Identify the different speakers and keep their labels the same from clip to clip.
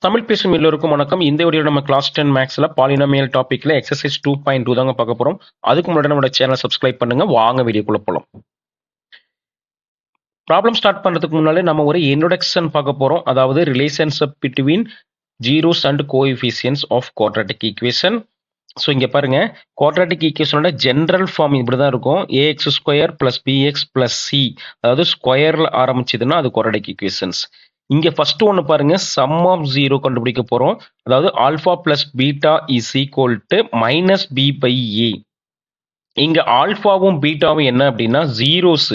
Speaker 1: தமிழ் பேசும் எல்லோருக்கும் வணக்கம். இந்த வீடியோ நம்ம கிளாஸ் 10 மேக்ஸ்ல பாலினாமியல் டாபிக்ல எக்ஸசைஸ் 2.2 தாங்க பார்க்க போறோம். அதுக்கு முன்னாடி நம்மளோட சேனலை சப்ஸ்கிரைப் பண்ணுங்க. வாங்க வீடியோக்குள்ள போலாம். ப்ராப்ளம் ஸ்டார்ட் பண்றதுக்கு முன்னாலே நம்ம ஒரு இன்ட்ரோடக்ஷன் பார்க்க போறோம். அதாவது relationship between zeros and coefficients of quadratic equation. So இங்க பாருங்க, குவாட்ராட்டிக் ஈக்குவேஷனோட ஜென்ரல் ஃபார்ம் இப்படி தான் இருக்கும். Ax square plus bx plus c, அதாவது ஸ்கொயர்ல ஆரம்பிச்சதுன்னா அது குவாட்ராட்டிக் ஈக்குவேஷன்ஸ். இங்க ஃபர்ஸ்ட் ஒன்று பாருங்க, சம் ஆஃப் ஜீரோ கண்டுபிடிக்க போறோம். அதாவது alpha plus beta is equal to minus B by A. இங்க ஆல்பாவும் பீட்டாவும் என்ன அப்படின்னா ஜீரோஸ்.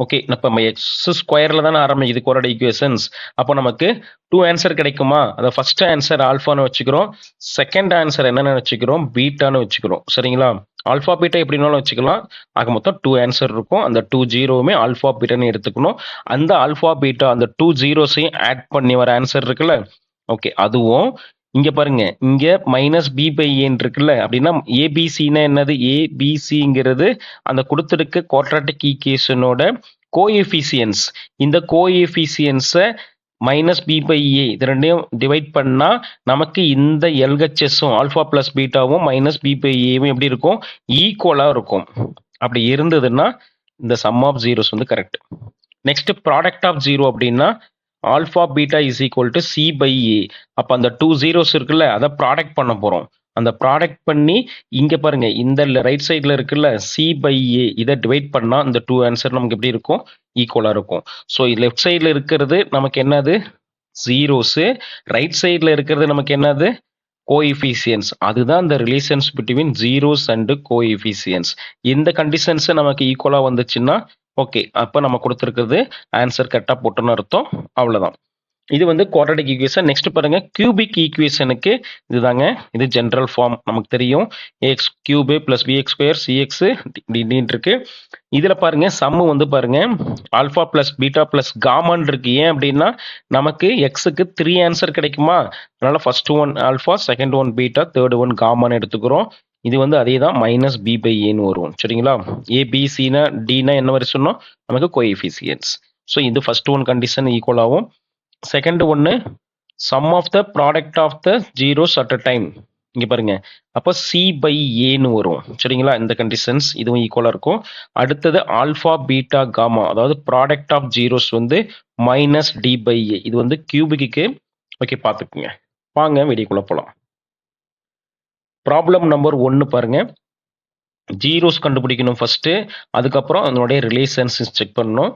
Speaker 1: ஓகே, நம்ம எக்ஸ் ஸ்கொயர்ல தானே ஆரம்பிக்குது குவாட்ராட்டிக் ஈக்குவேஷன்ஸ். அப்போ நமக்கு 2 ஆன்சர் கிடைக்குமா? அதை ஃபர்ஸ்ட் ஆன்சர் ஆல்ஃபான்னு வச்சுக்கிறோம், செகண்ட் ஆன்சர் என்னன்னு வச்சுக்கிறோம், பீட்டான்னு வச்சுக்கிறோம். சரிங்களா? ஆல்ஃபா பீட்டா எப்படினாலும் வச்சுக்கலாம். ஆக மொத்தம் 2 ஆன்சர் இருக்கும். அந்த 2 ஜீரோவுமே ஆல்ஃபா பீட்டான்னு எடுத்துக்கணும். அந்த ஆல்ஃபா பீட்டா அந்த 2 ஜீரோஸையும் ஆட் பண்ணி வர ஆன்சர் இருக்குல்ல, ஓகே, அதுவும் இங்க பாருங்க, இங்க மைனஸ் பி பை ஏன்னு இருக்குல்ல, அப்படின்னா ஏபிசின்னா என்னது? ஏபிசிங்கிறது அந்த கொடுத்திருக்க குவாட்ராட்டிக் ஈக்குவேஷனோட கோஎஃபிஷியன்ஸ். இந்த கோஎஃபிஷியன்ஸை மைனஸ் பி பை ஏ இது ரெண்டையும் டிவைட் பண்ணா நமக்கு இந்த எல்ஹெச்எஸும் ஆல்ஃபா பிளஸ் பீட்டாவும் மைனஸ் பி பை ஏவும் எப்படி இருக்கும்? ஈக்குவலா இருக்கும். அப்படி இருந்ததுன்னா இந்த சம் ஆஃப் ஜீரோஸ் வந்து correct. Next product of zero அப்படின்னா alpha beta is equal to C by A. அப்போ அந்த 2 ஜீரோஸ் இருக்குல்ல, அதை ப்ராடக்ட் பண்ண போறோம். அந்த ப்ராடக்ட் பண்ணி இங்க பாருங்க, இந்த ரைட் சைட்ல இருக்குல்ல சி பை ஏ, இதை டிவைட் பண்ணா இந்த 2 ஆன்சர் நமக்கு எப்படி இருக்கும்? ஈக்குவலா இருக்கும். ஸோ லெஃப்ட் சைட்ல இருக்கிறது நமக்கு என்னது? ஜீரோஸ். ரைட் சைட்ல இருக்கிறது நமக்கு என்னது? கோஎஃபிஷியன்ஸ். அதுதான் இந்த relations between zeros and coefficients. இந்த கண்டிஷன்ஸ் நமக்கு ஈக்குவலா வந்துச்சுன்னா ஓகே, அப்போ நம்ம கொடுத்துருக்கிறது ஆன்சர் கரெக்டாக போட்டோன்னு அர்த்தம். அவ்வளோதான். இது வந்து குவாட்ராட்டிக் ஈக்குவேஷன். நெக்ஸ்ட் பாருங்க, கியூபிக் ஈக்குவேஷனுக்கு இதுதாங்க, இது ஜென்ரல் ஃபார்ம் நமக்கு தெரியும். A X cube plus B X square C X டின்னு இருக்கு. இதுல பாருங்க சம்மு வந்து பாருங்க alpha plus beta plus gamma இருக்கு. ஏன் அப்படின்னா நமக்கு எக்ஸுக்கு 3 ஆன்சர் கிடைக்குமா? அதனால first one alpha, second one beta, third one காமான்னு எடுத்துக்கிறோம். இது வந்து அதே தான் மைனஸ் பி பை ஏன்னு வரும். சரிங்களா? ஏபிசினா டினா என்ன வரை சொன்னோம்? நமக்கு கோஎஃபிஷியன்ஸ். ஸோ இது ஃபர்ஸ்ட் ஒன் கண்டிஷன் ஈக்குவல் ஆகும். செகண்ட் ஒன்று sum of the product of the zeros at a time. இங்க பாருங்க, அப்போ சி பை ஏன்னு வரும். சரிங்களா? இந்த கண்டிஷன்ஸ் இதுவும் ஈக்குவலா இருக்கும். அடுத்தது ஆல்ஃபா பீட்டா காமா, அதாவது ப்ராடக்ட் ஆஃப் ஜீரோஸ் வந்து மைனஸ் டி பை ஏ. இது வந்து கியூபிக்கு. ஓகே, பார்த்துக்குங்க. வாங்க வீடியோக்குள்ள போலாம். ப்ராப்ளம் நம்பர் 1 பாருங்க, ஜீரோஸ் கண்டுபிடிக்கணும் ஃபர்ஸ்ட். அதுக்கப்புறம் அதனுடைய ரிலேஷன்ஸ் செக் பண்ணணும்.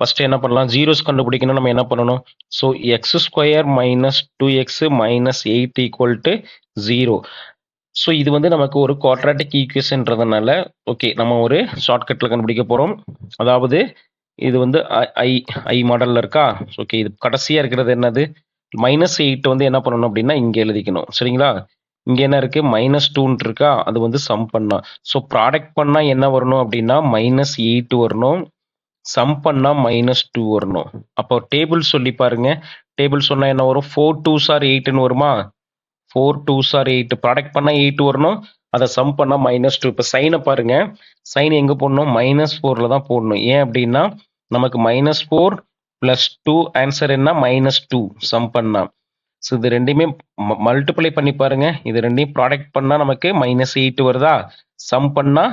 Speaker 1: ஃபர்ஸ்ட் என்ன பண்ணலாம்? ஜீரோஸ் கண்டுபிடிக்கணும். நம்ம என்ன பண்ணணும்? So X square minus 2x minus 8 equal to 0. So இது வந்து நமக்கு ஒரு குவாட்ராட்டிக் ஈக்குவேஷன்றதுனால ஓகே, நம்ம ஒரு ஷார்ட்கட்டில் கண்டுபிடிக்க போகிறோம். அதாவது இது வந்து ஐ ஐ மாடலில் இருக்கா? ஓகே, இது கடைசியாக இருக்கிறது என்னது? மைனஸ் 8 வந்து என்ன பண்ணணும் அப்படின்னா இங்கே எழுதிக்கணும். சரிங்களா? இங்கே என்ன இருக்குது? மைனஸ் 2 இருக்கா? அது வந்து சம் பண்ணா. ஸோ ப்ராடக்ட் பண்ணால் என்ன வரணும் அப்படின்னா மைனஸ் 8 வரணும். சம் பண்ணா மைனஸ் 2 வரணும். அப்போ டேபிள் சொல்லி பாருங்க. டேபிள் சொன்னா என்ன வரும்? 4 2s are 8ன்னு வருமா? 4 2s are 8. ப்ராடக்ட் பண்ணா 8 வரணும். அதை சம் பண்ணா மைனஸ் 2. இப்போ சைனை பாருங்க, சைன் எங்க போடணும்? மைனஸ் 4ல தான் போடணும். ஏன் அப்படின்னா நமக்கு மைனஸ் 4 பிளஸ் 2 ஆன்சர் என்ன? மைனஸ் 2 சம் பண்ணா. ஸோ இது ரெண்டையுமே மல்டிப்ளை பண்ணி பாருங்க. இது ரெண்டையும் ப்ராடக்ட் பண்ணா நமக்கு மைனஸ் 8 வருதா? சம் பண்ணா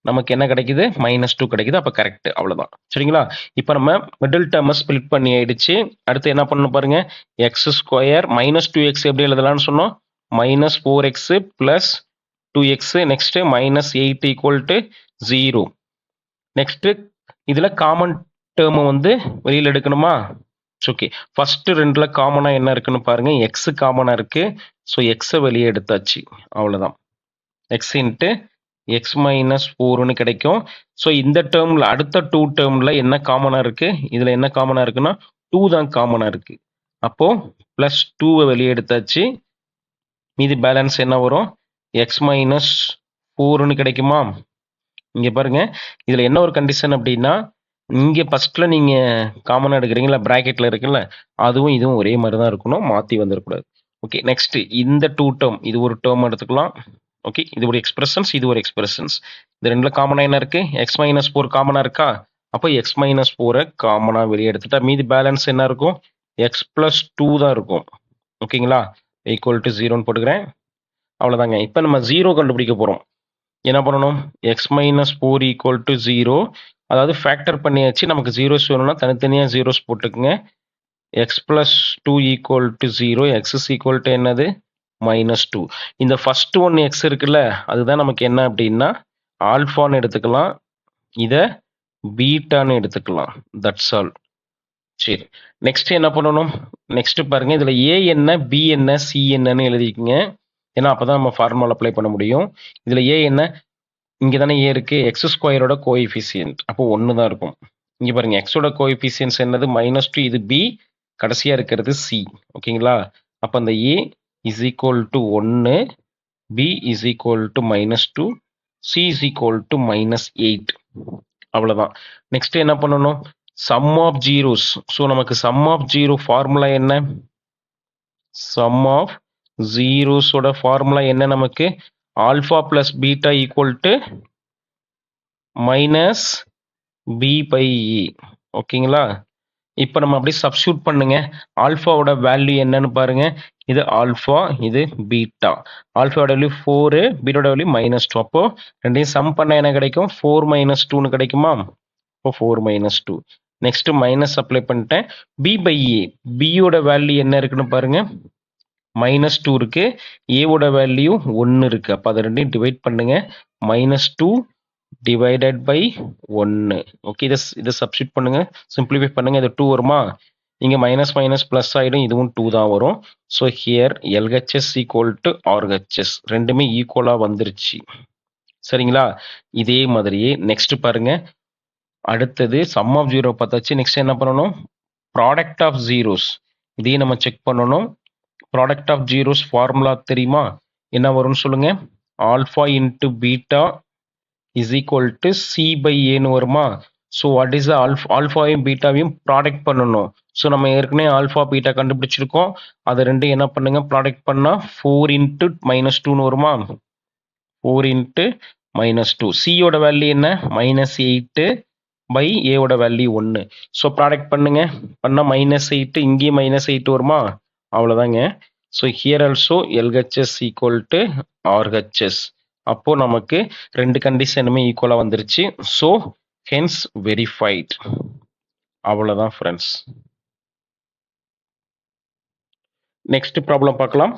Speaker 1: நமக்கு என்ன கிடைக்குது? மைனஸ் 2 கிடைக்குது. அப்போ கரெக்ட். அவ்வளோதான். சரிங்களா? இப்போ நம்ம மிடில் டேர்மை ஸ்பிளிட் பண்ணி ஆயிடுச்சு. அடுத்து என்ன பண்ணணும் பாருங்க, எக்ஸ் ஸ்கொயர் மைனஸ் 2x எப்படி எழுதலாம்னு சொன்னோம்? Minus 4x plus 2x. Next minus 8 equal to 0. Next இதுல காமன் டேர்மை வந்து வெளியில் எடுக்கணுமா? ஓகே, ஃபர்ஸ்ட் ரெண்டுல காமனா என்ன இருக்குன்னு பாருங்க. எக்ஸ் காமனா இருக்கு. ஸோ எக்ஸை வெளியே எடுத்தாச்சு. அவ்வளோதான். எக்ஸ் இன்ட்டு எக்ஸ் மைனஸ் 4ன்னு கிடைக்கும். ஸோ இந்த டேர்மில் அடுத்த 2 டேர்மில் என்ன காமனாக இருக்குது? இதில் என்ன காமனாக இருக்குன்னா 2 தான் காமனாக இருக்குது. அப்போது ப்ளஸ் 2வை வெளியே எடுத்தாச்சு. மீதி பேலன்ஸ் என்ன வரும்? எக்ஸ் மைனஸ் 4ன்னு கிடைக்குமா? இங்கே பாருங்க, இதில் என்ன ஒரு கண்டிஷன் அப்படின்னா இங்கே ஃபர்ஸ்ட்ல நீங்கள் காமனாக எடுக்கிறீங்களா, ப்ராக்கெட்டில் இருக்குல்ல, அதுவும் இதுவும் ஒரே மாதிரி தான் இருக்கணும், மாற்றி வந்துடக்கூடாது. ஓகே, நெக்ஸ்ட் இந்த 2 டேர்ம், இது ஒரு டேர்ம் எடுத்துக்கலாம். ஓகே, இது ஒரு எக்ஸ்பிரஷன்ஸ், இது ஒரு எக்ஸ்பிரஷன்ஸ். இது ரெண்டுல காமனா என்ன இருக்கு? எக்ஸ் மைனஸ் 4 காமனா இருக்கா? அப்போ எக்ஸ் மைனஸ் 4 காமனா வெளியே எடுத்துட்டா மீதி பேலன்ஸ் என்ன இருக்கும்? எக்ஸ் பிளஸ் 2 தான் இருக்கும். ஓகேங்களா? ஈக்குவல் டு 0ன்னு போட்டுக்கிறேன். அவ்வளோதாங்க. இப்போ நம்ம 0 கண்டுபிடிக்க போகிறோம். என்ன பண்ணணும்? X minus 4 equal to 0. அதாவது ஃபேக்டர் பண்ணியாச்சு. நமக்கு ஜீரோஸ் வேணும்னா தனித்தனியாக ஜீரோஸ் போட்டுக்குங்க. X plus 2 equal to 0. X is equal to என்னது? -2. இந்த ஃபர்ஸ்ட் ஒன் எக்ஸ் இருக்குல்ல, அதுதான் நமக்கு என்ன அப்படின்னா ஆல்ஃபான்னு எடுத்துக்கலாம். இதை பீட்டான்னு எடுத்துக்கலாம். That's all. சரி, நெக்ஸ்ட் என்ன பண்ணணும்? நெக்ஸ்ட் பாருங்க, இதுல ஏ என்ன, பி என்ன, சி என்னன்னு எழுதிக்கங்க. ஏன்னா அப்பதான் நம்ம ஃபார்முலா அப்ளை பண்ண முடியும். இதுல ஏ என்ன, இங்க தானே ஏ இருக்கு, எக்ஸ் ஸ்கொயரோட கோஎஃபிஷியன்ட், அப்போ 1 தான் இருக்கும். இங்க பாருங்க, எக்ஸோட கோஎஃபிஷியன்ஸ் என்னது? -2. இது பி, கடைசியா இருக்கிறது சி. ஓகேங்களா? அப்ப அந்த A is equal to 1, B is equal to -2, C is equal to -8. அவ்வளவுதான். நெக்ஸ்ட் என்ன பண்ணணும்? Sum of zeros. ஸோ நமக்கு சம் ஆஃப் ஜீரோ ஃபார்முலா என்ன? சம் ஆஃப் ஜீரோஸோட ஃபார்முலா என்ன நமக்கு? Alpha plus beta equal to minus B by E. ஓகேங்களா? இப்போ நம்ம அப்படியே சப்ஸ்டியூட் பண்ணுங்க. ஆல்ஃபாவோட வேல்யூ என்னன்னு பாருங்க. இது ஆல்ஃபா, இது பீட்டா. ஆல்ஃபாவோட வேல்யூ 4, பீட்டாவோட வேல்யூ -2. அப்போ ரெண்டையும் சம் பண்ண என்ன கிடைக்கும்? 4 - 2ன்னு கிடைக்குமா? இப்போ 4 - 2. நெக்ஸ்ட் மைனஸ் அப்ளை பண்ணிட்டேன். பி பை ஏ, பியோட வேல்யூ என்ன இருக்குன்னு பாருங்க. -2 இருக்கு, ஏவோட வேல்யூ 1 இருக்கு. அப்போ அதை ரெண்டையும் டிவைட் பண்ணுங்க. -2 டிவைடட் பை 1. ஓகே, இதை சப்ஸ்டியூட் பண்ணுங்க, சிம்பிளிஃபை பண்ணுங்க. இது 2 வருமா? இங்க மைனஸ் மைனஸ் பிளஸ் ஆயிடும், இதுவும் 2 தான் வரும். So here LHS equal to RHS, ரெண்டுமே ஈக்குவலா வந்துருச்சு. சரிங்களா? இதே மாதிரியே நெக்ஸ்ட் பாருங்க. அடுத்தது சம் ஆஃப் ஜீரோ பார்த்தாச்சு. நெக்ஸ்ட் என்ன பண்ணணும்? Product of zeros. இதையும் நம்ம செக் பண்ணணும். ப்ராடக்ட் ஆஃப் ஜீரோஸ் ஃபார்முலா தெரியுமா? என்ன வரும்னு சொல்லுங்க. Alpha into beta is equal to C by ஏன்னு வருமா? ஸோ வாட் இஸ் ஆல்ஃபாவையும் பீட்டாவையும் ப்ராடக்ட் பண்ணணும். ஸோ நம்ம ஏற்கனவே ஆல்ஃபா பீட்டா கண்டுபிடிச்சிருக்கோம். அதை ரெண்டும் என்ன பண்ணுங்க, ப்ராடக்ட் பண்ணா 4 இன்ட்டு -2ன்னு வருமா? 4 இன்ட்டு -2. சியோட வேல்யூ என்ன? -8 பை ஏவோட வேல்யூ 1. ஸோ ப்ராடக்ட் பண்ணுங்க, பண்ணா -8, இங்கேயும் -8 வருமா? அவ்வளோதாங்க. So here also LHS equal to RHS. அப்போ நமக்கு ரெண்டு கண்டிஷனுமே ஈக்குவலா வந்துருச்சு. So hence verified. அவ்வளோதான் ஃப்ரெண்ட்ஸ். நெக்ஸ்ட் ப்ராப்ளம் பார்க்கலாம்.